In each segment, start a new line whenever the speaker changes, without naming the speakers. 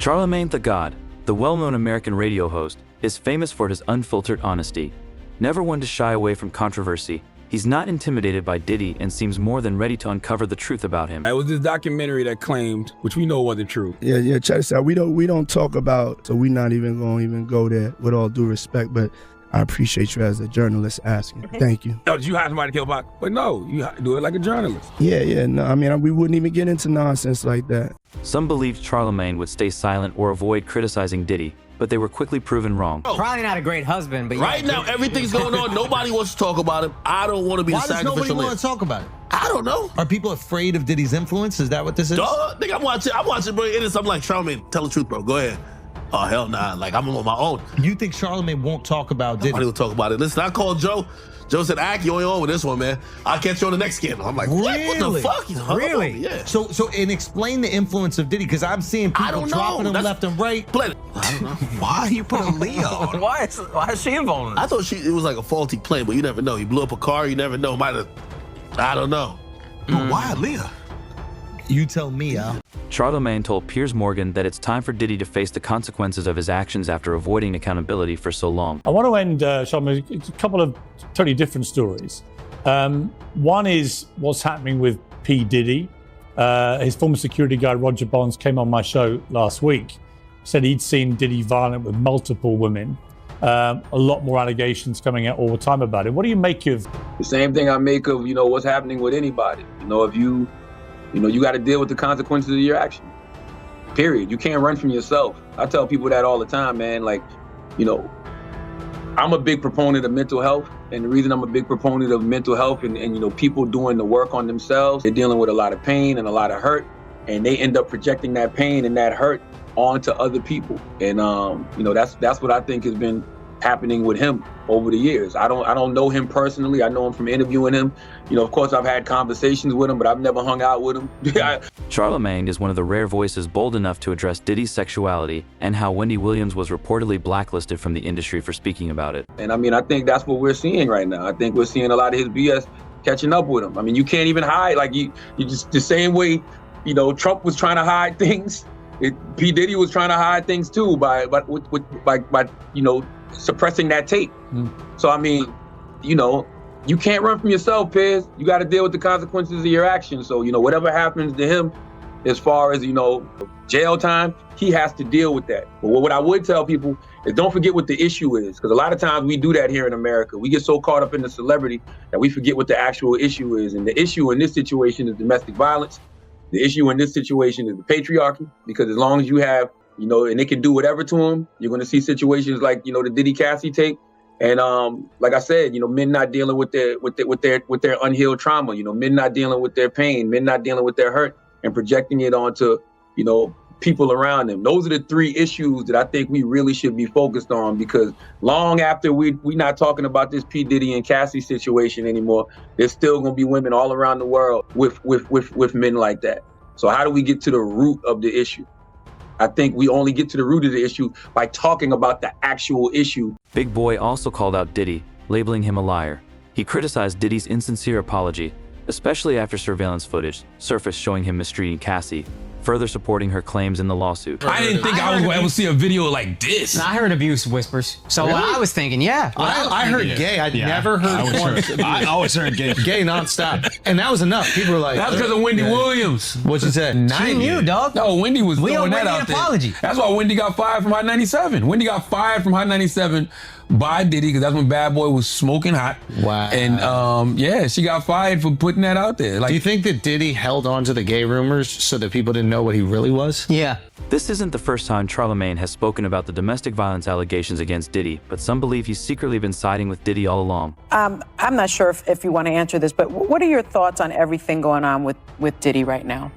Charlamagne Tha God, the well-known American radio host, is famous for his unfiltered honesty. Never one to shy away from controversy, he's not intimidated by Diddy and seems more than ready to uncover the truth about him.
It was this documentary that claimed, which we know wasn't true.
Yeah, check this out. We don't talk about, so we're not even going to go there with all due respect, but I appreciate you as a journalist asking. Thank you.
Oh, did you hire somebody to kill Pac? But no, you do it like a journalist.
Yeah, no, I mean, we wouldn't even get into nonsense like that.
Some believed Charlemagne would stay silent or avoid criticizing Diddy, but they were quickly proven wrong.
Probably not a great husband, but
right now, everything's going on. Nobody wants to talk about him. I don't want to be the sacrificial lamb.
Why does nobody want to talk about it?
I don't know.
Are people afraid of Diddy's influence? Is that what this is?
Duh, nigga, I'm watching, bro. It is something like, Charlemagne, tell the truth, bro. Go ahead. Oh, hell nah. Like, I'm on my own.
You think Charlemagne won't talk about Diddy?
Nobody will talk about it. Listen, I called Joe. Joe said, Ack, you ain't on with this one, man. I'll catch you on the next scandal. I'm like, what the fuck? He's
really?
Yeah.
So, and explain the influence of Diddy, because I'm seeing people dropping him left and right.
I don't know.
Why are you putting Leah on? Why is she involved in this?
I thought it was like a faulty plane, but you never know. He blew up a car, you never know. I don't know.
Why Leah? You tell me, Al.
Charlemagne told Piers Morgan that it's time for Diddy to face the consequences of his actions after avoiding accountability for so long.
I want to end, Charlemagne, a couple of totally different stories. One is what's happening with P. Diddy. His former security guard, Roger Bonds, came on my show last week, said he'd seen Diddy violent with multiple women. A lot more allegations coming out all the time about it. What do you make of?
The same thing I make of, what's happening with anybody. If you got to deal with the consequences of your action. Period. You can't run from yourself. I tell people that all the time, man. Like, I'm a big proponent of mental health. And the reason I'm a big proponent of mental health and people doing the work on themselves, they're dealing with a lot of pain and a lot of hurt. And they end up projecting that pain and that hurt onto other people. And, that's what I think has been happening with him over the years. I don't know him personally. I know him from interviewing him. Of course, I've had conversations with him, but I've never hung out with him.
Charlemagne is one of the rare voices bold enough to address Diddy's sexuality and how Wendy Williams was reportedly blacklisted from the industry for speaking about it.
And I think that's what we're seeing right now. I think we're seeing a lot of his BS catching up with him. You can't even hide. Like you just the same way, Trump was trying to hide things. P. Diddy was trying to hide things too by suppressing that tape. So you can't run from yourself, Piers. You got to deal with the consequences of your actions. So whatever happens to him, as far as jail time, he has to deal with that. But what I would tell people is don't forget what the issue is, because a lot of times we do that here in America. We get so caught up in the celebrity that we forget what the actual issue is. And the issue in this situation is domestic violence. The issue in this situation is the patriarchy, because as long as you have and they can do whatever to them, you're going to see situations like, the Diddy Cassie tape. And like I said, men not dealing with their unhealed trauma, men not dealing with their pain, men not dealing with their hurt and projecting it onto, people around them. Those are the three issues that I think we really should be focused on, because long after we not talking about this P. Diddy and Cassie situation anymore, there's still going to be women all around the world with men like that. So how do we get to the root of the issue? I think we only get to the root of the issue by talking about the actual issue.
Big Boy also called out Diddy, labeling him a liar. He criticized Diddy's insincere apology, especially after surveillance footage surfaced showing him mistreating Cassie, further supporting her claims in the lawsuit.
I didn't think I was going to ever see a video like this.
I heard abuse whispers. So really? I was thinking, yeah.
I heard gay. I'd never heard once.
I always heard gay.
Gay nonstop. And that was enough. People were like...
That's because of Wendy Williams.
What'd you say?
She knew, dog.
No, Wendy was throwing that out there.
Apology.
That's why Wendy got fired from Hot 97. Wendy got fired from Hot 97 by Diddy, because that's when Bad Boy was smoking hot.
Wow.
And she got fired for putting that out there.
Do you think that Diddy held on to the gay rumors so that people didn't know what he really was?
Yeah.
This isn't the first time Charlemagne has spoken about the domestic violence allegations against Diddy, but some believe he's secretly been siding with Diddy all along.
I'm not sure if you want to answer this, but what are your thoughts on everything going on with Diddy right now?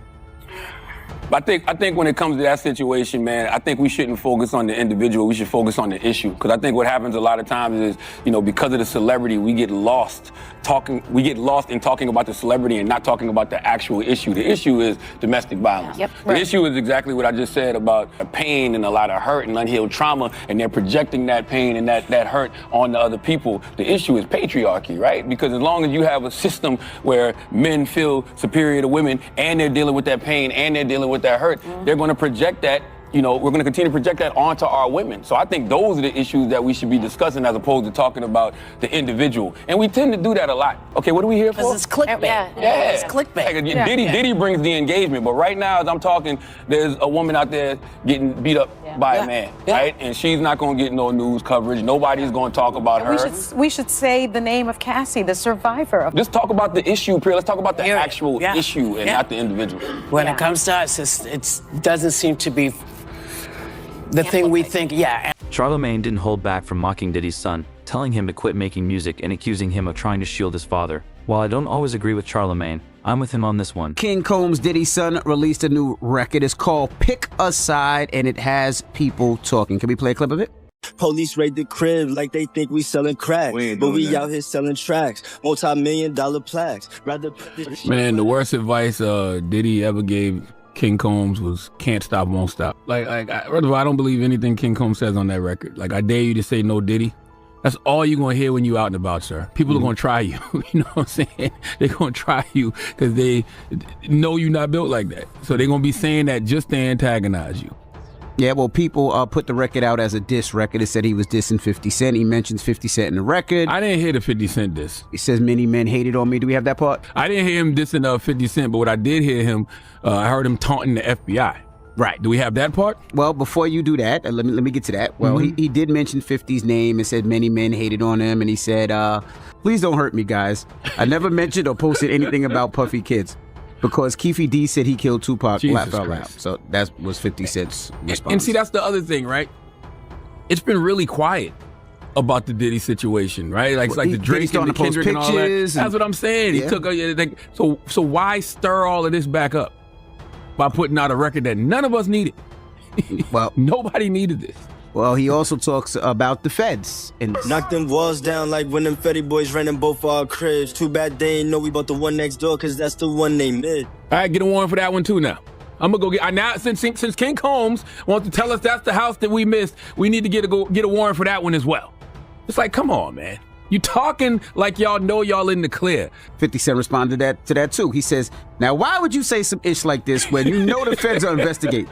I think when it comes to that situation, man, I think we shouldn't focus on the individual. We should focus on the issue. Because I think what happens a lot of times is, because of the celebrity, we get lost in talking about the celebrity and not talking about the actual issue. The issue is domestic violence.
Yep, right.
The issue is exactly what I just said about pain and a lot of hurt and unhealed trauma, and they're projecting that pain and that hurt onto other people. The issue is patriarchy, right? Because as long as you have a system where men feel superior to women and they're dealing with that pain and they're dealing with that hurt, they're going to project that you know, we're going to continue to project that onto our women. So I think those are the issues that we should be discussing as opposed to talking about the individual. And we tend to do that a lot. Okay, what are we here for?
Because it's clickbait.
Yeah.
It's clickbait.
Like, Diddy brings the engagement, but right now as I'm talking, there's a woman out there getting beat up by a man, right? And she's not going to get no news coverage. Nobody's going to talk about her.
We should say the name of Cassie, the survivor.
Just talk about the issue, Priya. Let's talk about the actual issue and not the individual.
When it comes to us, it doesn't seem to be the thing we think,
Charlemagne didn't hold back from mocking Diddy's son, telling him to quit making music and accusing him of trying to shield his father. While I don't always agree with Charlemagne, I'm with him on this one.
King Combs' Diddy's son released a new record. It's called Pick a Side, and it has people talking. Can we play a clip of it?
Police raid the crib like they think we selling crack, but we out here selling tracks, multi-million-dollar plaques.
Man, the worst advice Diddy ever gave King Combs was can't stop, won't stop. First of all, I don't believe anything King Combs says on that record. Like, I dare you to say no Diddy. That's all you're gonna hear when you out and about, sir. People are gonna try you, you know what I'm saying? They're gonna try you because they know you're not built like that. So they're gonna be saying that just to antagonize you.
Yeah, well, people put the record out as a diss record. It said he was dissing 50 Cent. He mentions 50 Cent in the record.
I didn't hear the 50 Cent diss.
He says many men hated on me. Do we have that part?
I didn't hear him dissing 50 Cent, but what I did hear him, I heard him taunting the FBI.
Right.
Do we have that part?
Well, before you do that, let me get to that. Well, he did mention 50's name and said many men hated on him. And he said, please don't hurt me, guys. I never mentioned or posted anything about Puffy kids. Because Keefe D said he killed Tupac, laugh out loud. So that was 50 Cent's response.
And see, that's the other thing, right? It's been really quiet about the Diddy situation, right? Like, it's like the Drake and the Kendrick and all that. That's what I'm saying.
Yeah.
He took so why stir all of this back up by putting out a record that none of us needed?
Well,
nobody needed this.
Well, he also talks about the feds. And
knock them walls down like when them Fetty boys ran in both our cribs. Too bad they ain't know we bought the one next door, cause that's the one they mid.
All right, get a warrant for that one too now. I'm gonna go get, now since King Combs wants to tell us that's the house that we missed, we need to get a warrant for that one as well. It's like, come on, man. You talking like y'all know y'all in the clear.
50 Cent responded to that too. He says, now why would you say some ish like this when you know the feds are investigating?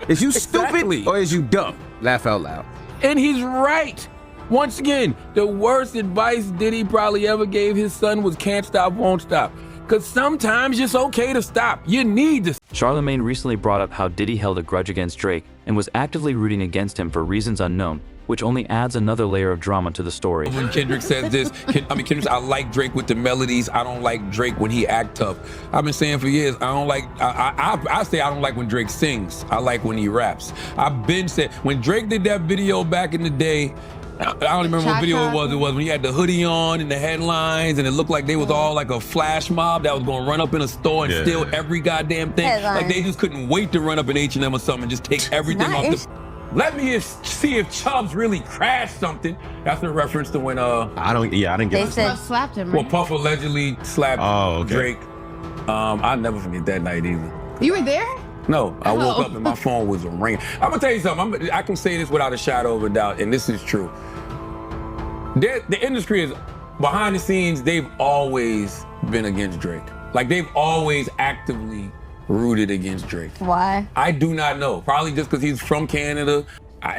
Is you stupid or is you dumb? Laugh out loud.
And he's right. Once again, the worst advice Diddy probably ever gave his son was can't stop, won't stop. Because sometimes it's okay to stop. You need to.
Charlemagne recently brought up how Diddy held a grudge against Drake and was actively rooting against him for reasons unknown, which only adds another layer of drama to the story.
When Kendrick says this, Kendrick, I like Drake with the melodies. I don't like Drake when he act tough. I've been saying for years, I say I don't like when Drake sings. I like when he raps. I've been saying, when Drake did that video back in the day, I don't remember what video it was when he had the hoodie on and the headlines and it looked like they was all like a flash mob that was gonna run up in a store and steal every goddamn thing. Like they just couldn't wait to run up in H&M or something and just take everything off the... Let me see if Chubbs really crashed something. That's a reference to when
I didn't get it.
They said slapped him, right?
Well, Puff allegedly slapped Drake. I'll never forget that night either.
You were there?
No, I woke up and my phone was ringing. I'm gonna tell you something. I can say this without a shadow of a doubt, and this is true. The industry is, behind the scenes, they've always been against Drake. Like, they've always actively rooted against Drake.
Why?
I do not know. Probably just because he's from Canada.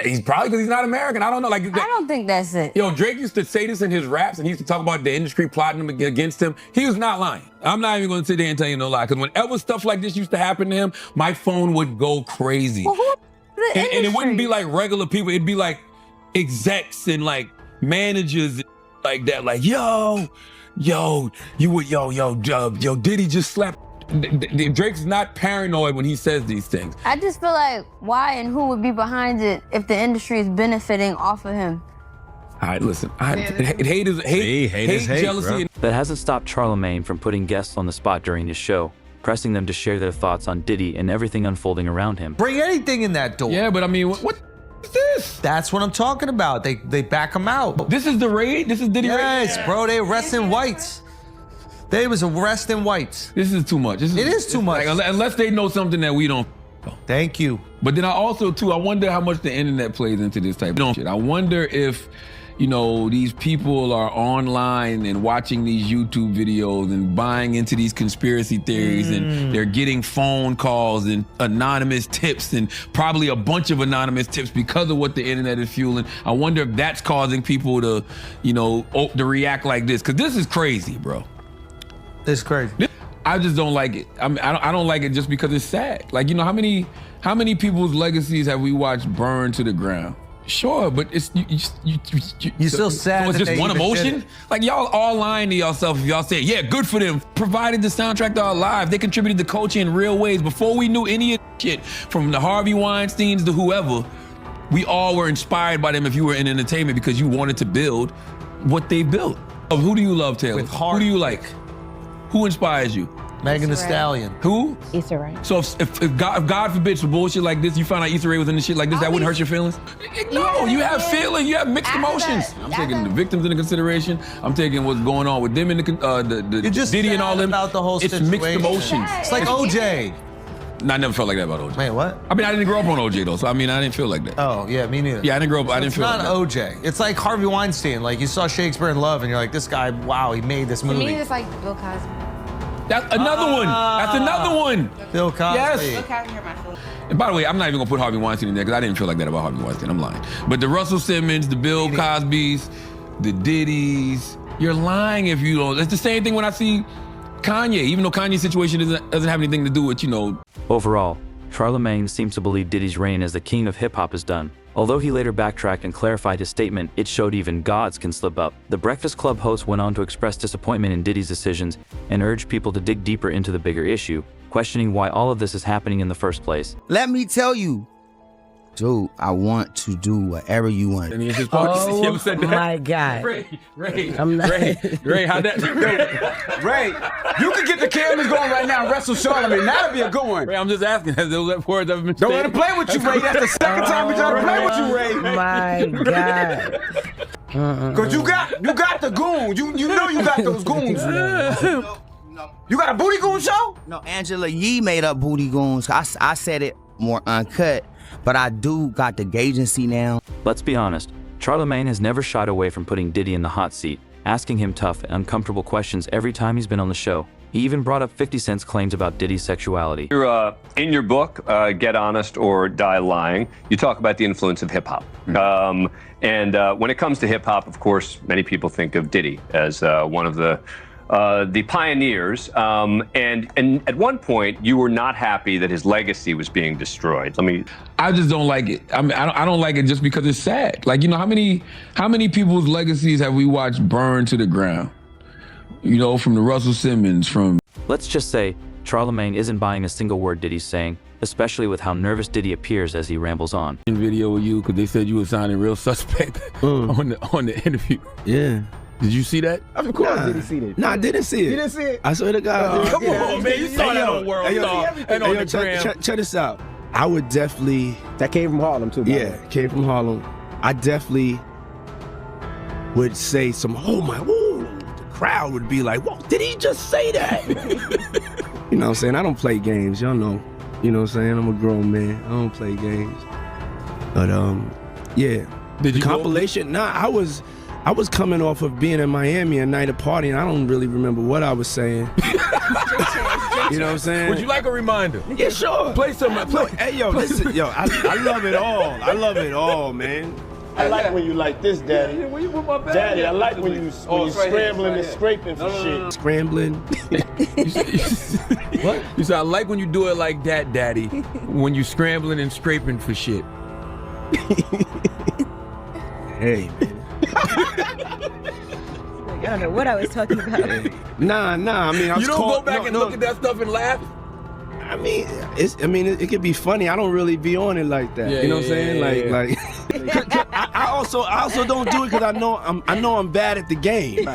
He's probably because he's not American. I don't know. Like,
I don't think that's it.
Yo, Drake used to say this in his raps, and he used to talk about the industry plotting him against him. He was not lying. I'm not even going to sit there and tell you no lie. Because whenever stuff like this used to happen to him, my phone would go crazy.
Well,
and it wouldn't be like regular people. It'd be like execs and like managers like that. Like, yo, Diddy just slapped. Drake's not paranoid when he says these things.
I just feel like why and who would be behind it if the industry is benefiting off of him?
All right, listen. Hate, jealousy.
That hasn't stopped Charlemagne from putting guests on the spot during his show, pressing them to share their thoughts on Diddy and everything unfolding around him.
Bring anything in that door.
Yeah, but I mean, what is this?
That's what I'm talking about. They back him out.
This is the raid? This is Diddy raid?
Yes, bro. They arresting whites. They was arresting whites.
This is too much. It is
too much.
Like, unless they know something that we don't know.
Thank you.
But then I also, too, I wonder how much the internet plays into this type of shit. I wonder if, you know, these people are online and watching these YouTube videos and buying into these conspiracy theories and they're getting phone calls and anonymous tips and probably a bunch of anonymous tips because of what the internet is fueling. I wonder if that's causing people to, you know, to react like this, because this is crazy, bro.
It's crazy.
I just don't like it. I mean, I don't like it just because it's sad. Like, you know, how many people's legacies have we watched burn to the ground? Sure, but it's
you're still sad.
So it's
that
just
they
one
even did
emotion.
it.
Like, y'all all lying to yourself if y'all say, yeah, good for them. Provided the soundtrack to our lives. They contributed to culture in real ways. Before we knew any of the shit, from the Harvey Weinsteins to whoever, we all were inspired by them if you were in entertainment because you wanted to build what they built. Who do you love, Taylor?
With heart.
Who do you like? Who inspires you?
Megan Thee Stallion.
Who?
Issa Rae.
So if God forbid some bullshit like this, you found out Issa Rae was in the shit like this, that wouldn't hurt your feelings? No, you have feelings, you have mixed emotions. I'm taking the victims into consideration. I'm taking what's going on with them in the
just
Diddy and all them.
about the whole
it's
situation.
mixed emotions.
It's like OJ.
No, I never felt like that about OJ.
Wait, what?
I mean, I didn't grow up on OJ though, so I mean, I didn't feel like that.
Oh, yeah, me neither.
Yeah, I didn't grow up, I didn't
It's
feel
not
like that.
OJ. It's like Harvey Weinstein. Like, you saw Shakespeare in Love and you're like, this guy, wow, he made this
To
movie.
me, it's like Bill Cosby.
That's another one. That's another one.
Bill Cosby.
Yes.
Bill Cosby hurt my feelings.
And by the way, I'm not even gonna put Harvey Weinstein in there because I didn't feel like that about Harvey Weinstein. I'm lying. But the Russell Simmons, the Bill Cosbys, the Diddys, you're lying if you don't. It's the same thing when I see Kanye, even though Kanye's situation doesn't have anything to do with, you know.
Overall, Charlemagne seems to believe Diddy's reign as the king of hip-hop is done. Although he later backtracked and clarified his statement, it showed even gods can slip up. The Breakfast Club host went on to express disappointment in Diddy's decisions and urged people to dig deeper into the bigger issue, questioning why all of this is happening in the first place.
Let me tell you, dude, I want to do whatever you want.
And he just
Oh my God.
Ray,
I'm not.
Ray, how'd that?
Ray, you can get the cameras going right now and wrestle Charlamagne. That'll be a good one.
Ray, I'm just asking, has those words ever been
Don't
said?
let him play with you, Ray. That's the second time we try to play with you, Ray.
My God.
Cause you got the goons. You know you got those goons. You got a booty goon show?
No, Angela Yee made up Booty Goons. I said it more uncut, but I do got the agency now.
Let's be honest, Charlemagne has never shied away from putting Diddy in the hot seat, asking him tough and uncomfortable questions every time he's been on the show. He even brought up 50 Cent's claims about Diddy's sexuality.
In your book, Get Honest or Die Lying, you talk about the influence of hip-hop. And when it comes to hip-hop, of course, many people think of Diddy as one of the pioneers. And at one point, you were not happy that his legacy was being destroyed.
I just don't like it. I mean, I don't like it just because it's sad. Like, you know, how many people's legacies have we watched burn to the ground? You know, from the Russell Simmons, from...
Let's just say, Charlemagne isn't buying a single word Diddy's saying, especially with how nervous Diddy appears as he rambles on.
In video with you, because they said you were sounding real suspect on the interview.
Yeah.
Did you see that?
Of course, did he see that?
No, I didn't see it.
You didn't see it?
I swear to God.
Come on, man. You saw that on World Star and on the gram.
Check this out. I would definitely...
That came from Harlem, too.
Yeah, came from Harlem. I definitely would say some, oh my, woo. The crowd would be like, whoa, did he just say that? You know what I'm saying? I don't play games. Y'all know. You know what I'm saying? I'm a grown man. I don't play games. But, yeah.
Did you
compilation? Nah, I was coming off of being in Miami a night of partying. I don't really remember what I was saying. You know what I'm saying?
Would you like a reminder?
Yeah, sure.
Play some.
Hey, yo, listen, yo, I love it all. I love it all, man.
I like when you like this, Daddy. Daddy, I like when you scrambling and scraping for shit.
Scrambling?
What? You said, I like when you do it like that, Daddy. When you scrambling and scraping for shit.
Hey,
I don't know what I was talking about.
Nah. I mean, I was
You don't
called,
go back and look at that stuff and laugh?
I mean, it could be funny. I don't really be on it like that.
Yeah,
you know what I'm saying?
yeah.
Like. I also don't do it because I know I'm bad at the game.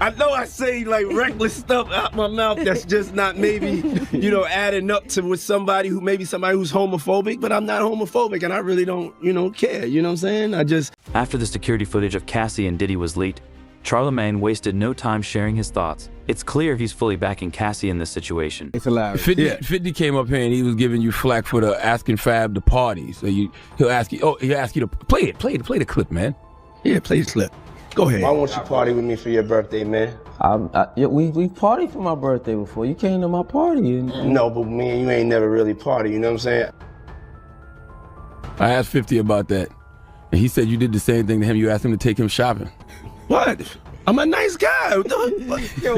I know I say like reckless stuff out my mouth that's just not maybe, you know, adding up to with somebody who's homophobic, but I'm not homophobic and I really don't, care. You know what I'm saying?
After the security footage of Cassie and Diddy was leaked, Charlemagne wasted no time sharing his thoughts. It's clear he's fully backing Cassie in this situation.
It's hilarious.
50 came up here and he was giving you flack for the asking Fab to party. So he'll ask you to play the clip, man.
Yeah, play the clip. Go ahead.
Why won't you party with me for your birthday, man?
We partied for my birthday before. You came to my party.
No, but me and you ain't never really party, you know what I'm saying?
I asked 50 about that. And he said you did the same thing to him. You asked him to take him shopping.
What? I'm a nice guy.
Yo,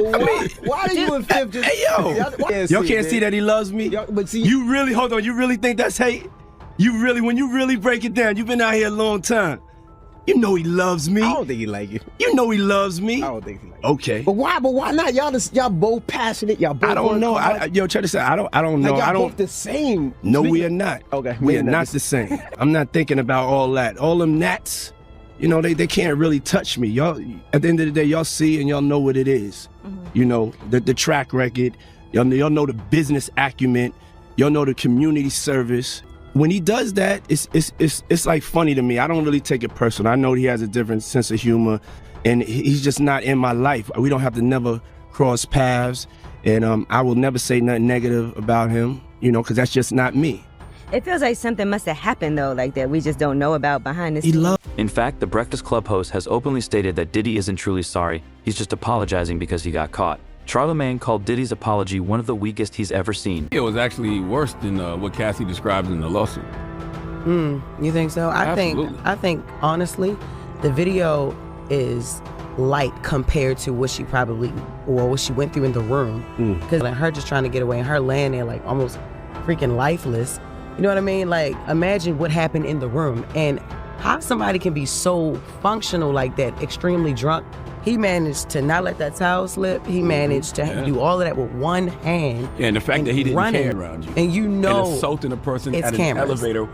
why do you and Fif just...
Hey, yo. Y'all can't see that he loves me?
But see...
You really, hold on, you really think that's hate? When you really break it down, you've been out here a long time. You know he loves me.
I don't think he like you.
You know he loves me.
I don't think he like you.
Okay.
But why not? Y'all both passionate. Y'all both...
I don't know. Yo, check this out. I don't know.
Like
I don't...
both the same.
No, we are not.
Okay.
We are not the same. I'm not thinking about all that. All them gnats, you know, they can't really touch me. Y'all, at the end of the day, y'all see and y'all know what it is. Mm-hmm. You know, the track record. Y'all know the business acumen. Y'all know the community service. When he does that, it's like funny to me. I don't really take it personal. I know he has a different sense of humor, and he's just not in my life. We don't have to never cross paths, and I will never say nothing negative about him, you know, because that's just not me.
It feels like something must have happened, though, like that we just don't know about behind the scenes.
In fact, the Breakfast Club host has openly stated that Diddy isn't truly sorry. He's just apologizing because he got caught. Charlemagne called Diddy's apology one of the weakest he's ever seen.
It was actually worse than what Cassie describes in the lawsuit.
You think so? I think honestly, the video is light compared to what she what she went through in the room. Because like her just trying to get away and her laying there like almost freaking lifeless. You know what I mean? Like imagine what happened in the room and how somebody can be so functional like that, extremely drunk. He managed to not let that towel slip. He managed to do all of that with one hand.
Yeah, and the fact that he didn't care around you.
And you know,
and assaulting a person at an elevator.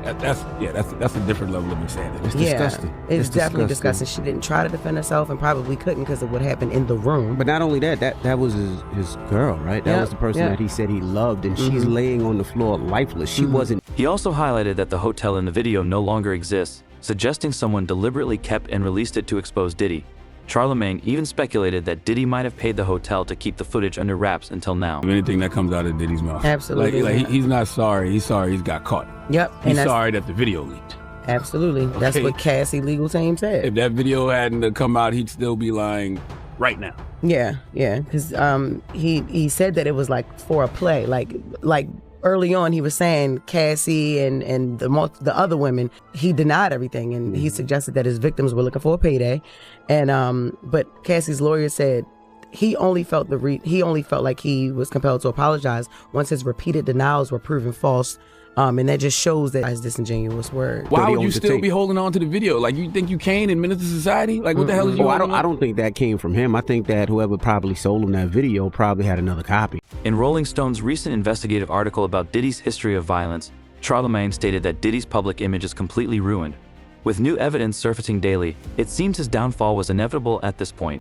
That's a different level of insanity.
It's disgusting.
It's definitely disgusting. She didn't try to defend herself and probably couldn't because of what happened in the room.
But not only that was his girl, right? That was the person that he said he loved, and she's laying on the floor lifeless. She wasn't.
He also highlighted that the hotel in the video no longer exists, suggesting someone deliberately kept and released it to expose Diddy. Charlemagne even speculated that Diddy might have paid the hotel to keep the footage under wraps until now.
Anything that comes out of Diddy's mouth.
Absolutely.
Like he's not sorry. He's sorry he's got caught.
Yep.
He's sorry that the video leaked.
Absolutely. Okay. That's what Cassie legal team said.
If that video hadn't come out, he'd still be lying right now.
Yeah. Because he said that it was like for a play. Like early on, he was saying Cassie and the other women, he denied everything, and he suggested that his victims were looking for a payday, and but Cassie's lawyer said he only felt like he was compelled to apologize once his repeated denials were proven false. And that just shows that his disingenuous word.
Why would you still be holding on to the video? Like, you think you can in Menace to Society? Like, what the hell is you?
I don't think that came from him. I think that whoever probably sold him that video probably had another copy.
In Rolling Stone's recent investigative article about Diddy's history of violence, Charlemagne stated that Diddy's public image is completely ruined. With new evidence surfacing daily, it seems his downfall was inevitable at this point.